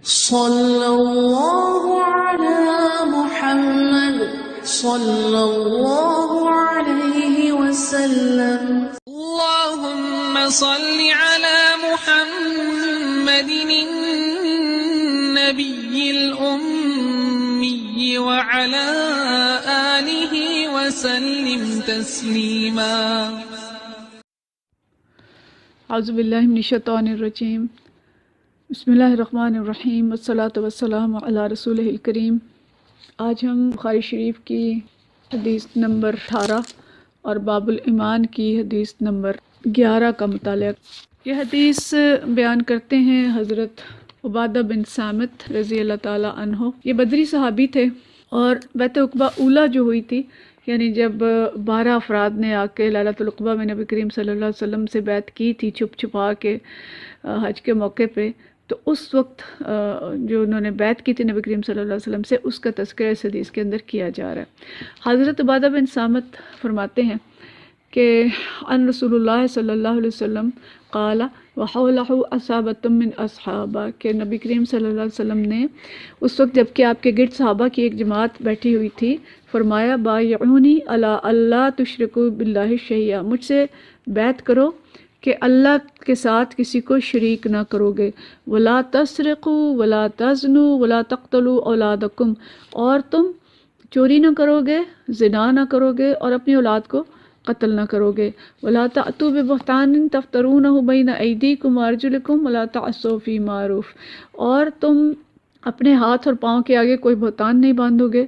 صلی اللہ علی محمد صلی اللہ علیہ وسلم. اللهم صل على محمد النبي الأمي وعلى آله وسلم تسليما. اعوذ باللہ من الشیطان الرجیم. بسم اللہ الرحمن الرحیم والصلاة والسلام علی رسولہ الکریم. آج ہم بخاری شریف کی حدیث نمبر 18 اور باب الایمان کی حدیث نمبر 11 کا مطالعہ. یہ حدیث بیان کرتے ہیں حضرت عبادہ بن صامت رضی اللہ تعالیٰ عنہ. یہ بدری صحابی تھے اور بیعت عقبہ اولیٰ جو ہوئی تھی، یعنی جب 12 افراد نے آ کے لیلۃ العقبہ میں نبی کریم صلی اللہ علیہ وسلم سے بیعت کی تھی چھپ چھپا کے حج کے موقع پہ، تو اس وقت جو انہوں نے بیعت کی تھی نبی کریم صلی اللہ علیہ وسلم سے، اس کا تذکرہ اس حدیث کے اندر کیا جا رہا ہے. حضرت عبادہ بن صامت فرماتے ہیں کہ ان رسول اللہ صلی اللہ علیہ وسلم قال وحولہ اصحابۃ من اصحابہ، کہ نبی کریم صلی اللہ علیہ وسلم نے اس وقت جب کہ آپ کے گرد صحابہ کی ایک جماعت بیٹھی ہوئی تھی، فرمایا بایعونی علی اللہ تشرکوا باللہ شیئا، مجھ سے بیعت کرو کہ اللہ کے ساتھ کسی کو شریک نہ کرو گے. ولا تسرقوا ولا تزنوا ولا تقتلوا اولادکم، اور تم چوری نہ کرو گے، زنا نہ کرو گے، اور اپنی اولاد کو قتل نہ کرو گے. ولا تأتوا ببہتان تفترونہ بین ایدیکم وارجلکم ولا تعصوا فی معروف، اور تم اپنے ہاتھ اور پاؤں کے آگے کوئی بہتان نہیں باندھو گے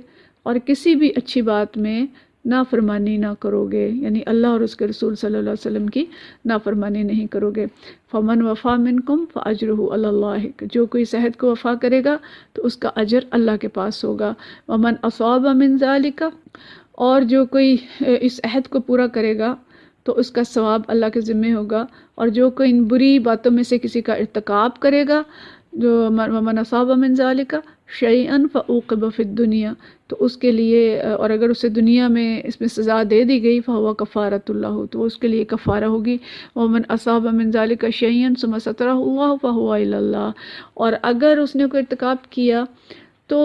اور کسی بھی اچھی بات میں نافرمانی نہ کرو گے، یعنی اللہ اور اس کے رسول صلی اللہ علیہ وسلم کی نافرمانی نہیں کرو گے. فمن وفا منکم فاجرہ علی اللہ، جو کوئی اس عہد کو وفا کرے گا تو اس کا اجر اللہ کے پاس ہوگا. ومن اصاب من ذالک، اور جو کوئی اس عہد کو پورا کرے گا تو اس کا ثواب اللہ کے ذمہ ہوگا. اور جو کوئی ان بری باتوں میں سے کسی کا ارتکاب کرے گا، جو ومن اصاب من ذالک شیئا فعوقب فی الدنیا، تو اس کے لیے، اور اگر اسے دنیا میں اس میں سزا دے دی گئی فہو کفارۃ اللہ، تو اس کے لیے کفارہ ہوگی. ومن اصاب من ذالک شیئا ثم سترہ اللہ فہو الی اللہ، اور اگر اس نے کوئی ارتکاب کیا تو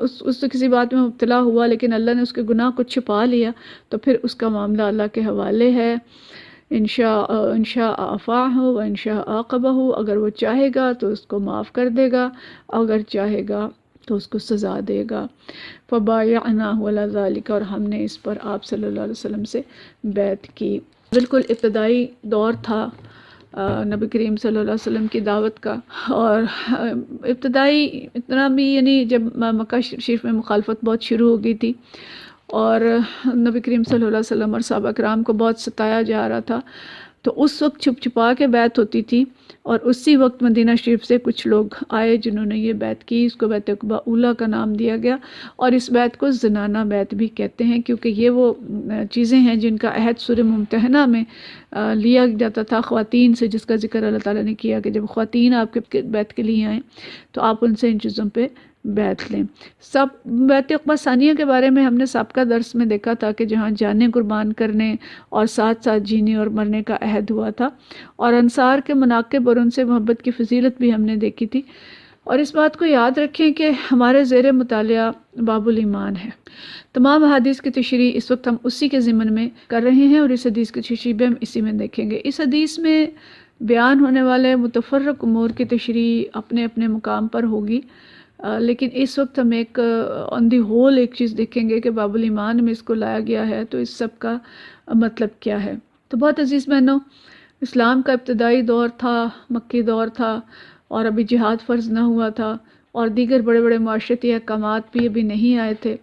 اس سے کسی بات میں مبتلا ہوا لیکن اللہ نے اس کے گناہ کو چھپا لیا، تو پھر اس کا معاملہ اللہ کے حوالے ہے. انشاء عفاہ و انشاء عاقبہ، اگر وہ چاہے گا تو اس کو معاف کر دے گا، اگر چاہے گا تو اس کو سزا دے گا. فبایعناہ علی ذالک، اور ہم نے اس پر آپ صلی اللہ علیہ وسلم سے بیعت کی. بالکل ابتدائی دور تھا نبی کریم صلی اللہ علیہ وسلم کی دعوت کا، اور ابتدائی اتنا بھی، یعنی جب مکہ شریف میں مخالفت بہت شروع ہو گئی تھی اور نبی کریم صلی اللہ علیہ وسلم اور صحابہ کرام کو بہت ستایا جا رہا تھا، تو اس وقت چھپ چھپا کے بیعت ہوتی تھی. اور اسی وقت مدینہ شریف سے کچھ لوگ آئے جنہوں نے یہ بیعت کی. اس کو بیعت عقبہ اولیٰ کا نام دیا گیا، اور اس بیعت کو زنانہ بیعت بھی کہتے ہیں، کیونکہ یہ وہ چیزیں ہیں جن کا عہد سورہ ممتحنہ میں لیا جاتا تھا خواتین سے، جس کا ذکر اللہ تعالیٰ نے کیا کہ جب خواتین آپ کے بیعت کے لیے آئیں تو آپ ان سے ان چیزوں پہ بیعت لیں. سب بیعت عقبہ ثانیہ کے بارے میں ہم نے سابقہ درس میں دیکھا تھا کہ جہاں جانیں قربان کرنے اور ساتھ ساتھ جینے اور مرنے کا عہد ہوا تھا، اور انصار کے مناقب اور ان سے محبت کی فضیلت بھی ہم نے دیکھی تھی. اور اس بات کو یاد رکھیں کہ ہمارے زیر مطالعہ باب الایمان ہے. تمام حدیث کی تشریح اس وقت ہم اسی کے ضمن میں کر رہے ہیں، اور اس حدیث کی تشریح بھی ہم اسی میں دیکھیں گے. اس حدیث میں بیان ہونے والے متفرق امور کی تشریح اپنے اپنے مقام پر ہوگی، لیکن اس وقت ہم ایک آن دی ہول ایک چیز دیکھیں گے کہ باب الایمان میں اس کو لایا گیا ہے تو اس سب کا مطلب کیا ہے. تو بہت عزیز بہنوں، اسلام کا ابتدائی دور تھا، مکی دور تھا، اور ابھی جہاد فرض نہ ہوا تھا، اور دیگر بڑے بڑے معاشرتی احکامات بھی ابھی نہیں آئے تھے.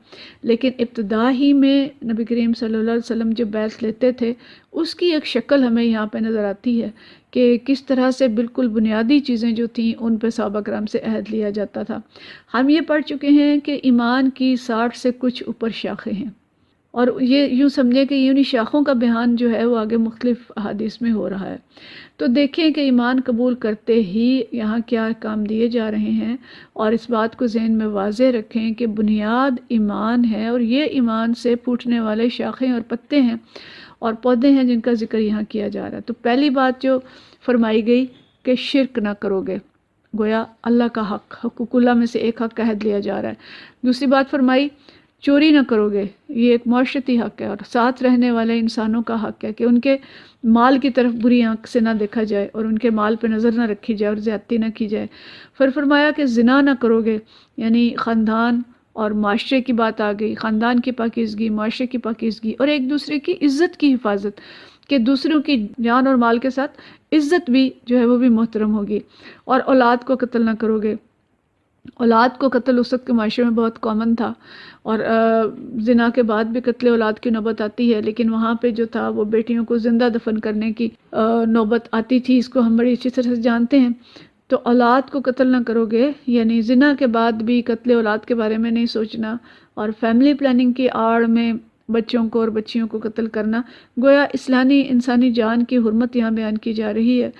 لیکن ابتدا ہی میں نبی کریم صلی اللہ علیہ وسلم جو بیعت لیتے تھے اس کی ایک شکل ہمیں یہاں پہ نظر آتی ہے کہ کس طرح سے بالکل بنیادی چیزیں جو تھیں ان پہ صحابہ کرام سے عہد لیا جاتا تھا. ہم یہ پڑھ چکے ہیں کہ ایمان کی 60 سے کچھ اوپر شاخیں ہیں، اور یہ یوں سمجھیں کہ انہی شاخوں کا بیان جو ہے وہ آگے مختلف احادیث میں ہو رہا ہے. تو دیکھیں کہ ایمان قبول کرتے ہی یہاں کیا احکام دیے جا رہے ہیں، اور اس بات کو ذہن میں واضح رکھیں کہ بنیاد ایمان ہے، اور یہ ایمان سے پھوٹنے والے شاخیں اور پتے ہیں اور پودے ہیں جن کا ذکر یہاں کیا جا رہا ہے. تو پہلی بات جو فرمائی گئی کہ شرک نہ کرو گے، گویا اللہ کا حق، حقوق اللہ میں سے ایک حق کا عہد لیا جا رہا ہے۔ دوسری بات فرمائی چوری نہ کرو گے، یہ ایک معاشرتی حق ہے، اور ساتھ رہنے والے انسانوں کا حق ہے کہ ان کے مال کی طرف بری آنکھ سے نہ دیکھا جائے اور ان کے مال پہ نظر نہ رکھی جائے اور زیادتی نہ کی جائے۔ پھر فرمایا کہ زنا نہ کرو گے، یعنی خاندان اور معاشرے کی بات آ گئی، خاندان کی پاکیزگی، معاشرے کی پاکیزگی، اور ایک دوسرے کی عزت کی حفاظت، کہ دوسروں کی جان اور مال کے ساتھ عزت بھی جو ہے وہ بھی محترم ہوگی۔ اور اولاد کو قتل نہ کرو گے۔ اولاد کو قتل اس وقت کے معاشرے میں بہت کامن تھا، اور زنا کے بعد بھی قتل اولاد کی نوبت آتی ہے، لیکن وہاں پہ جو تھا وہ بیٹیوں کو زندہ دفن کرنے کی نوبت آتی تھی، اس کو ہم بڑی اچھی طرح سے جانتے ہیں۔ تو اولاد کو قتل نہ کرو گے، یعنی زنا کے بعد بھی قتل اولاد کے بارے میں نہیں سوچنا، اور فیملی پلاننگ کی آڑ میں بچوں کو اور بچیوں کو قتل کرنا، گویا انسانی جان کی حرمت یہاں بیان کی جا رہی ہے۔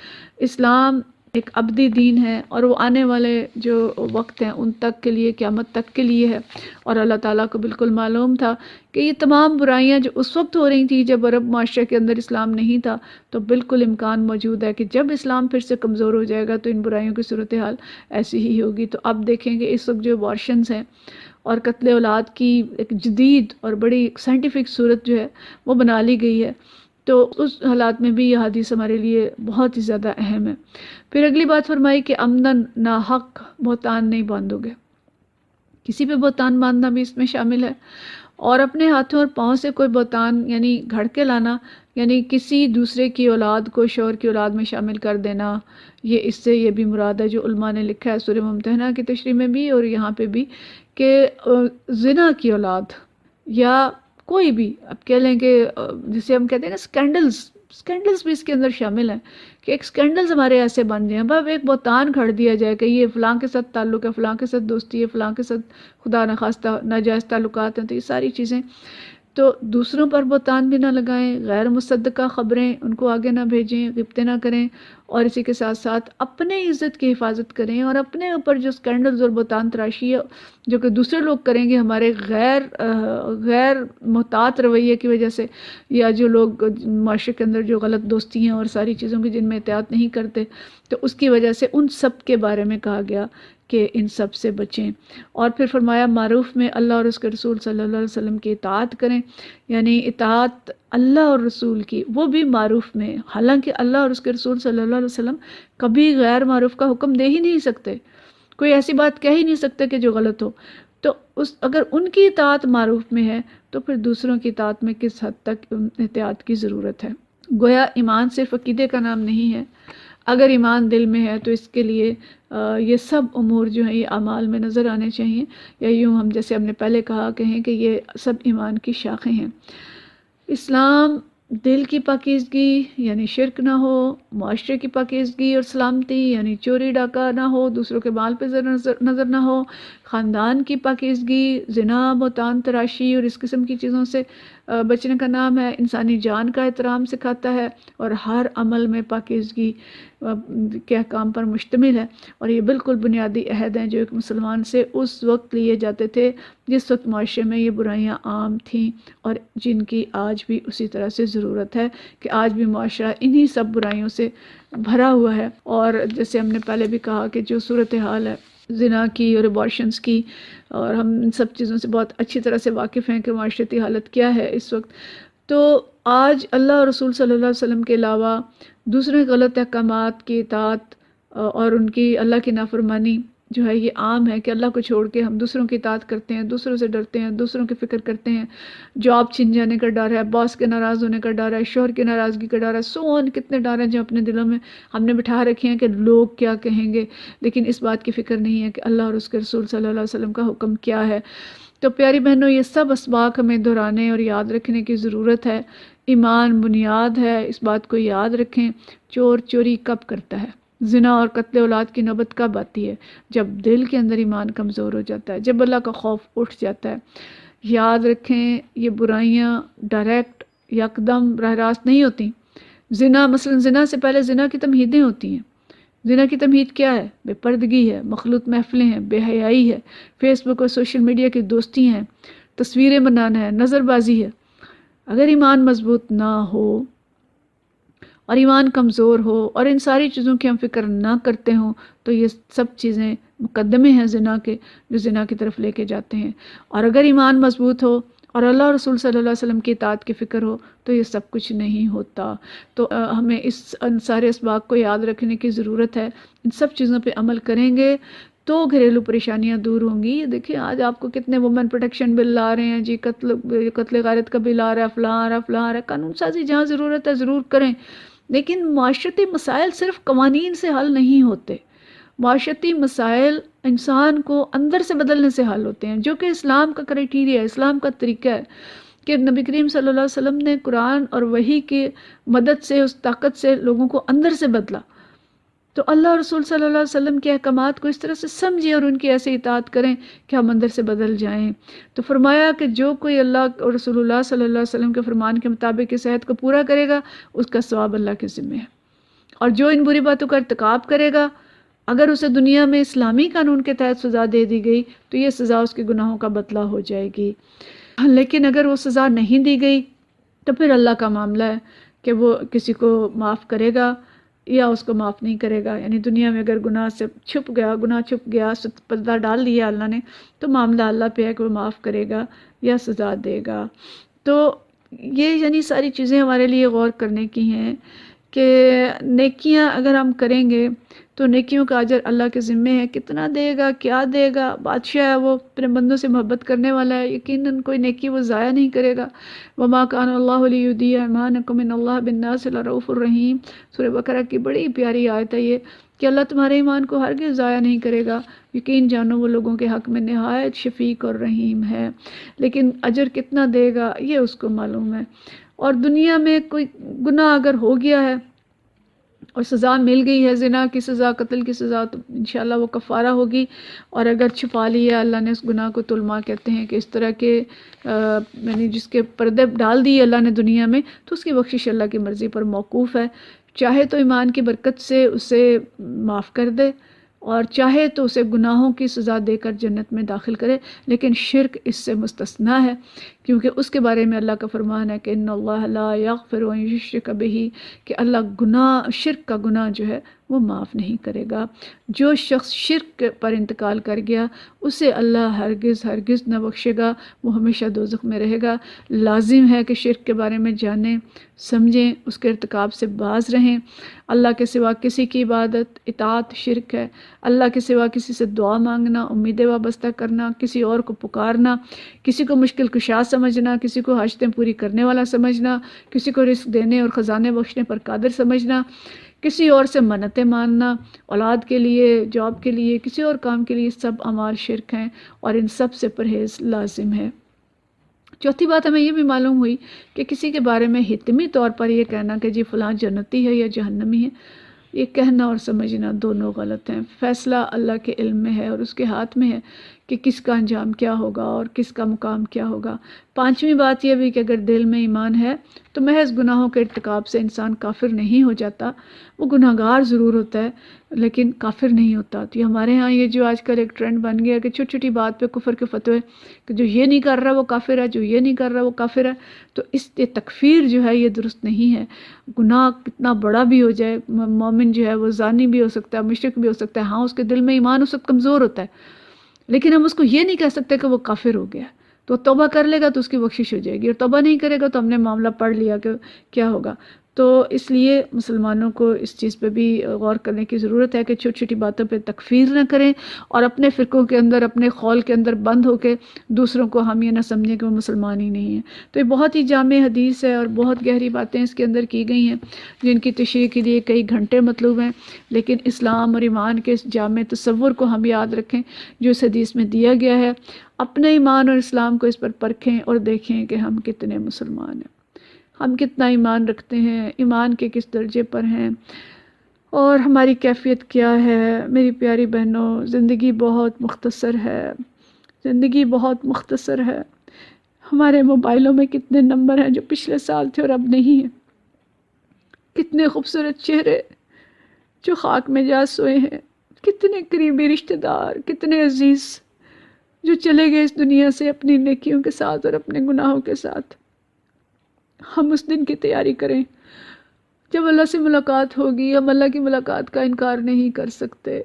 اسلام ایک ابدی دین ہے، اور وہ آنے والے جو وقت ہیں ان تک کے لیے، قیامت تک کے لیے ہے، اور اللہ تعالیٰ کو بالکل معلوم تھا کہ یہ تمام برائیاں جو اس وقت ہو رہی تھیں جب عرب معاشرے کے اندر اسلام نہیں تھا، تو بالکل امکان موجود ہے کہ جب اسلام پھر سے کمزور ہو جائے گا تو ان برائیوں کی صورتحال ایسی ہی ہوگی۔ تو اب دیکھیں گے اس وقت جو ابارشنز ہیں اور قتل اولاد کی ایک جدید اور بڑی سائنٹیفک صورت جو ہے وہ بنا لی گئی ہے، تو اس حالات میں بھی یہ حدیث ہمارے لیے بہت ہی زیادہ اہم ہے۔ پھر اگلی بات فرمائی کہ عمدن ناحق بہتان نہیں باندھو گے، کسی پہ بہتان باندھنا بھی اس میں شامل ہے، اور اپنے ہاتھوں اور پاؤں سے کوئی بہتان یعنی گھڑ کے لانا، یعنی کسی دوسرے کی اولاد کو شوہر کی اولاد میں شامل کر دینا، یہ اس سے یہ بھی مراد ہے جو علماء نے لکھا ہے سورہ ممتحنہ کی تشریح میں بھی اور یہاں پہ بھی، کہ زنا کی اولاد یا کوئی بھی، اب کہہ لیں کہ جسے ہم کہتے ہیں نا سکینڈلز بھی اس کے اندر شامل ہیں، کہ ایک سکینڈلز ہمارے ایسے بن جائیں، اب ایک بہتان گھڑ دیا جائے کہ یہ فلاں کے ساتھ تعلق ہے، فلاں کے ساتھ دوستی ہے، فلاں کے ساتھ خدا نخواستہ ناجائز تعلقات ہیں، تو یہ ساری چیزیں تو دوسروں پر بہتان بھی نہ لگائیں، غیر مصدقہ خبریں ان کو آگے نہ بھیجیں، غیبتیں نہ کریں، اور اسی کے ساتھ ساتھ اپنے عزت کی حفاظت کریں، اور اپنے اوپر جو سکینڈلز اور بہتان تراشی ہے جو کہ دوسرے لوگ کریں گے ہمارے غیر محتاط رویے کی وجہ سے، یا جو لوگ معاشرے کے اندر جو غلط دوستی ہیں اور ساری چیزوں کی جن میں احتیاط نہیں کرتے، تو اس کی وجہ سے ان سب کے بارے میں کہا گیا کہ ان سب سے بچیں۔ اور پھر فرمایا معروف میں اللہ اور اس کے رسول صلی اللہ علیہ وسلم کی اطاعت کریں، یعنی اطاعت اللہ اور رسول کی، وہ بھی معروف میں، حالانکہ اللہ اور اس کے رسول صلی اللہ علیہ وسلم کبھی غیر معروف کا حکم دے ہی نہیں سکتے، کوئی ایسی بات کہہ ہی نہیں سکتے کہ جو غلط ہو، تو اگر ان کی اطاعت معروف میں ہے تو پھر دوسروں کی اطاعت میں کس حد تک احتیاط کی ضرورت ہے۔ گویا ایمان صرف عقیدے کا نام نہیں ہے، اگر ایمان دل میں ہے تو اس کے لیے یہ سب امور جو ہیں یہ اعمال میں نظر آنے چاہیے، یا یوں ہم جیسے ہم نے پہلے کہا کہیں کہ یہ سب ایمان کی شاخیں ہیں۔ اسلام دل کی پاکیزگی یعنی شرک نہ ہو، معاشرے کی پاکیزگی اور سلامتی یعنی چوری ڈاکہ نہ ہو، دوسروں کے مال پہ نظر نہ ہو، خاندان کی پاکیزگی، زنا، بہتان تراشی اور اس قسم کی چیزوں سے بچنے کا نام ہے، انسانی جان کا احترام سکھاتا ہے، اور ہر عمل میں پاکیزگی کے احکام پر مشتمل ہے، اور یہ بالکل بنیادی عہد ہیں جو ایک مسلمان سے اس وقت لیے جاتے تھے جس وقت معاشرے میں یہ برائیاں عام تھیں، اور جن کی آج بھی اسی طرح سے ضرورت ہے کہ آج بھی معاشرہ انہی سب برائیوں سے بھرا ہوا ہے۔ اور جیسے ہم نے پہلے بھی کہا کہ جو صورتحال ہے زنا کی اور ابارشنز کی، اور ہم ان سب چیزوں سے بہت اچھی طرح سے واقف ہیں کہ معاشرتی حالت کیا ہے اس وقت، تو آج اللہ اور رسول صلی اللہ علیہ وسلم کے علاوہ دوسرے غلط احکامات کی اطاعت اور ان کی اللہ کی نافرمانی جو ہے یہ عام ہے، کہ اللہ کو چھوڑ کے ہم دوسروں کی اطاعت کرتے ہیں، دوسروں سے ڈرتے ہیں، دوسروں کی فکر کرتے ہیں، جاب چھن جانے کا ڈر ہے، باس کے ناراض ہونے کا ڈر ہے، شوہر کی ناراضگی کا ڈر ہے، سون کتنے ڈر ہیں جو اپنے دلوں میں ہم نے بٹھا رکھے ہیں کہ لوگ کیا کہیں گے، لیکن اس بات کی فکر نہیں ہے کہ اللہ اور اس کے رسول صلی اللہ علیہ وسلم کا حکم کیا ہے۔ تو پیاری بہنوں، یہ سب اسباق ہمیں دہرانے اور یاد رکھنے کی ضرورت ہے۔ ایمان بنیاد ہے، اس بات کو یاد رکھیں۔ چور چوری کب کرتا ہے؟ زنا اور قتل اولاد کی نوبت کب آتی ہے؟ جب دل کے اندر ایمان کمزور ہو جاتا ہے، جب اللہ کا خوف اٹھ جاتا ہے۔ یاد رکھیں یہ برائیاں ڈائریکٹ یکدم براہ راست نہیں ہوتی۔ مثلا زنا سے پہلے زنا کی تمہیدیں ہوتی ہیں۔ زنا کی تمہید کیا ہے؟ بے پردگی ہے، مخلوط محفلیں ہیں، بے حیائی ہے، فیس بک اور سوشل میڈیا کی دوستی ہیں، تصویریں بنانا ہے، نظر بازی ہے۔ اگر ایمان مضبوط نہ ہو اور ایمان کمزور ہو اور ان ساری چیزوں کی ہم فکر نہ کرتے ہوں تو یہ سب چیزیں مقدمے ہیں زنا کے جو زنا کی طرف لے کے جاتے ہیں. اور اگر ایمان مضبوط ہو اور اللہ رسول صلی اللہ علیہ وسلم کی اطاعت کی فکر ہو تو یہ سب کچھ نہیں ہوتا. تو ہمیں ان سارے اسباق کو یاد رکھنے کی ضرورت ہے. ان سب چیزوں پہ عمل کریں گے تو گھریلو پریشانیاں دور ہوں گی. دیکھیں آج آپ کو کتنے وومن پروٹیکشن بل آ رہے ہیں جی، قتل غارت کا بل آ رہا ہے، فلاں آ رہا ہے، فلاں آ رہا ہے. قانون سازی جہاں ضرورت ہے ضرور کریں، لیکن معاشرتی مسائل صرف قوانین سے حل نہیں ہوتے. معاشرتی مسائل انسان کو اندر سے بدلنے سے حل ہوتے ہیں، جو کہ اسلام کا کرائٹیریا ہے، اسلام کا طریقہ ہے کہ نبی کریم صلی اللہ علیہ وسلم نے قرآن اور وحی کی مدد سے، اس طاقت سے لوگوں کو اندر سے بدلا. تو اللہ رسول صلی اللہ علیہ وسلم کے احکامات کو اس طرح سے سمجھیں اور ان کی ایسے اطاعت کریں کہ ہم اندر سے بدل جائیں. تو فرمایا کہ جو کوئی اللہ اور رسول اللہ صلی اللہ علیہ وسلم کے فرمان کے مطابق اس عہد کو پورا کرے گا اس کا ثواب اللہ کے ذمہ ہے. اور جو ان بری باتوں کا ارتکاب کرے گا، اگر اسے دنیا میں اسلامی قانون کے تحت سزا دے دی گئی تو یہ سزا اس کے گناہوں کا بدلہ ہو جائے گی. لیکن اگر وہ سزا نہیں دی گئی تو پھر اللہ کا معاملہ ہے کہ وہ کسی کو معاف کرے گا یا اس کو معاف نہیں کرے گا. یعنی دنیا میں اگر گناہ چھپ گیا پردہ ڈال دیا اللہ نے تو معاملہ اللہ پہ ہے کہ وہ معاف کرے گا یا سزا دے گا. تو یہ یعنی ساری چیزیں ہمارے لیے غور کرنے کی ہیں کہ نیکیاں اگر ہم کریں گے تو نیکیوں کا اجر اللہ کے ذمہ ہے. کتنا دے گا، کیا دے گا، بادشاہ ہے وہ، اپنے بندوں سے محبت کرنے والا ہے، یقیناً کوئی نیکی وہ ضائع نہیں کرے گا. وما کان اللہ لیضیع ایمانکم ان اللہ بالناس لرؤوف الرحیم. سورہ بقرہ کی بڑی پیاری آیت ہے یہ کہ اللہ تمہارے ایمان کو ہرگز ضائع نہیں کرے گا، یقین جانو وہ لوگوں کے حق میں نہایت شفیق اور رحیم ہے. لیکن اجر کتنا دے گا یہ اس کو معلوم ہے. اور دنیا میں کوئی گناہ اگر ہو گیا ہے اور سزا مل گئی ہے، زنا کی سزا، قتل کی سزا، تو انشاءاللہ وہ کفارہ ہوگی. اور اگر چھپا لیا اللہ نے اس گناہ کو، تو علماء کہتے ہیں کہ اس طرح کے یعنی جس کے پردے ڈال دیے اللہ نے دنیا میں تو اس کی بخشش اللہ کی مرضی پر موقوف ہے. چاہے تو ایمان کی برکت سے اسے معاف کر دے اور چاہے تو اسے گناہوں کی سزا دے کر جنت میں داخل کرے. لیکن شرک اس سے مستثنا ہے، کیونکہ اس کے بارے میں اللہ کا فرمان ہے کہ ان اللہ لا یغفر ان یشرک بہ، کہ اللہ شرک کا گناہ جو ہے وہ معاف نہیں کرے گا. جو شخص شرک پر انتقال کر گیا اسے اللہ ہرگز ہرگز نہ بخشے گا، وہ ہمیشہ دوزخ میں رہے گا. لازم ہے کہ شرک کے بارے میں جانیں، سمجھیں، اس کے ارتکاب سے باز رہیں. اللہ کے سوا کسی کی عبادت، اطاعت شرک ہے. اللہ کے سوا کسی سے دعا مانگنا، امیدیں وابستہ کرنا، کسی اور کو پکارنا، کسی کو مشکل کشا سمجھنا، کسی کو حاجتیں پوری کرنے والا سمجھنا، کسی کو رزق دینے اور خزانے بخشنے پر قادر سمجھنا، کسی اور سے منتیں ماننا، اولاد کے لیے، جاب کے لیے، کسی اور کام کے لیے، سب اعمال شرک ہیں اور ان سب سے پرہیز لازم ہے. چوتھی بات ہمیں یہ بھی معلوم ہوئی کہ کسی کے بارے میں حتمی طور پر یہ کہنا کہ جی فلاں جنتی ہے یا جہنمی ہے، یہ کہنا اور سمجھنا دونوں غلط ہیں. فیصلہ اللہ کے علم میں ہے اور اس کے ہاتھ میں ہے کہ کس کا انجام کیا ہوگا اور کس کا مقام کیا ہوگا. پانچویں بات یہ بھی کہ اگر دل میں ایمان ہے تو محض گناہوں کے ارتکاب سے انسان کافر نہیں ہو جاتا. وہ گناہ گار ضرور ہوتا ہے لیکن کافر نہیں ہوتا. تو یہ ہمارے ہاں یہ جو آج کل ایک ٹرینڈ بن گیا کہ چھوٹی چھوٹی بات پہ کفر کے فتوے کہ جو یہ نہیں کر رہا وہ کافر ہے، جو یہ نہیں کر رہا وہ کافر ہے. تو اس تکفیر جو ہے یہ درست نہیں ہے. گناہ کتنا بڑا بھی ہو جائے، مومن جو ہے وہ زانی بھی ہو سکتا ہے، مشرک بھی ہو سکتا ہے، ہاں اس کے دل میں ایمان اس وقت کمزور ہوتا ہے، لیکن ہم اس کو یہ نہیں کہہ سکتے کہ وہ کافر ہو گیا. تو توبہ کر لے گا تو اس کی بخشش ہو جائے گی، اور توبہ نہیں کرے گا تو ہم نے معاملہ پڑھ لیا کہ کیا ہوگا. تو اس لیے مسلمانوں کو اس چیز پہ بھی غور کرنے کی ضرورت ہے کہ چھوٹی چھوٹی باتوں پہ تکفیر نہ کریں اور اپنے فرقوں کے اندر، اپنے خول کے اندر بند ہو کے دوسروں کو ہم یہ نہ سمجھیں کہ وہ مسلمان ہی نہیں ہیں. تو یہ بہت ہی جامع حدیث ہے اور بہت گہری باتیں اس کے اندر کی گئی ہیں جن کی تشریح کے لیے کئی گھنٹے مطلوب ہیں. لیکن اسلام اور ایمان کے اس جامع تصور کو ہم یاد رکھیں جو اس حدیث میں دیا گیا ہے. اپنے ایمان اور اسلام کو اس پر پرکھیں اور دیکھیں کہ ہم کتنے مسلمان ہیں، ہم کتنا ایمان رکھتے ہیں، ایمان کے کس درجے پر ہیں اور ہماری کیفیت کیا ہے. میری پیاری بہنوں، زندگی بہت مختصر ہے، زندگی بہت مختصر ہے. ہمارے موبائلوں میں کتنے نمبر ہیں جو پچھلے سال تھے اور اب نہیں ہیں. کتنے خوبصورت چہرے جو خاک میں جا سوئے ہیں، کتنے قریبی رشتہ دار، کتنے عزیز جو چلے گئے اس دنیا سے اپنی نیکیوں کے ساتھ اور اپنے گناہوں کے ساتھ. ہم اس دن کی تیاری کریں جب اللہ سے ملاقات ہوگی ہم اللہ کی ملاقات کا انکار نہیں کر سکتے۔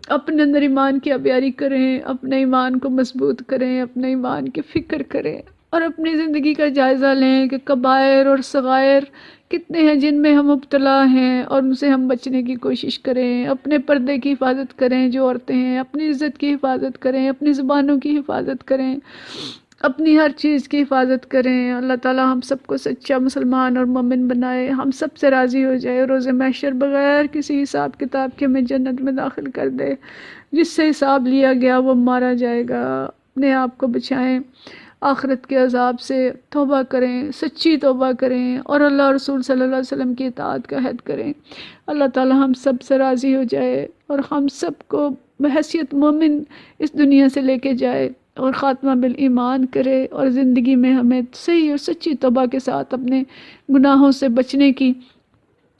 اپنے اندر ایمان کی آبیاری کریں، اپنے ایمان کو مضبوط کریں، اپنے ایمان کی فکر کریں اور اپنی زندگی کا جائزہ لیں کہ کبائر اور صغائر کتنے ہیں جن میں ہم مبتلا ہیں اور ان سے ہم بچنے کی کوشش کریں۔ اپنے پردے کی حفاظت کریں جو عورتیں ہیں، اپنی عزت کی حفاظت کریں، اپنی زبانوں کی حفاظت کریں، اپنی ہر چیز کی حفاظت کریں۔ اللہ تعالی ہم سب کو سچا مسلمان اور مومن بنائے، ہم سب سے راضی ہو جائے، روز محشر بغیر کسی حساب کتاب کے ہمیں جنت میں داخل کر دے۔ جس سے حساب لیا گیا وہ مارا جائے گا۔ اپنے آپ کو بچائیں آخرت کے عذاب سے، توبہ کریں، سچی توبہ کریں اور اللہ اور رسول صلی اللہ علیہ وسلم کی اطاعت کا عہد کریں۔ اللہ تعالی ہم سب سے راضی ہو جائے اور ہم سب کو بحیثیت مومن اس دنیا سے لے کے جائے اور خاتمہ بالایمان کرے اور زندگی میں ہمیں صحیح اور سچی توبہ کے ساتھ اپنے گناہوں سے بچنے کی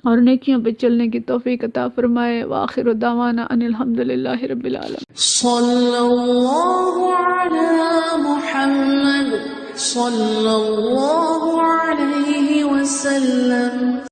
اور نیکیوں پہ چلنے کی توفیق عطا فرمائے۔ وآخر دعوانا ان الحمدللہ رب العالمین۔ صلی اللہ علی محمد صلی اللہ علیہ وسلم۔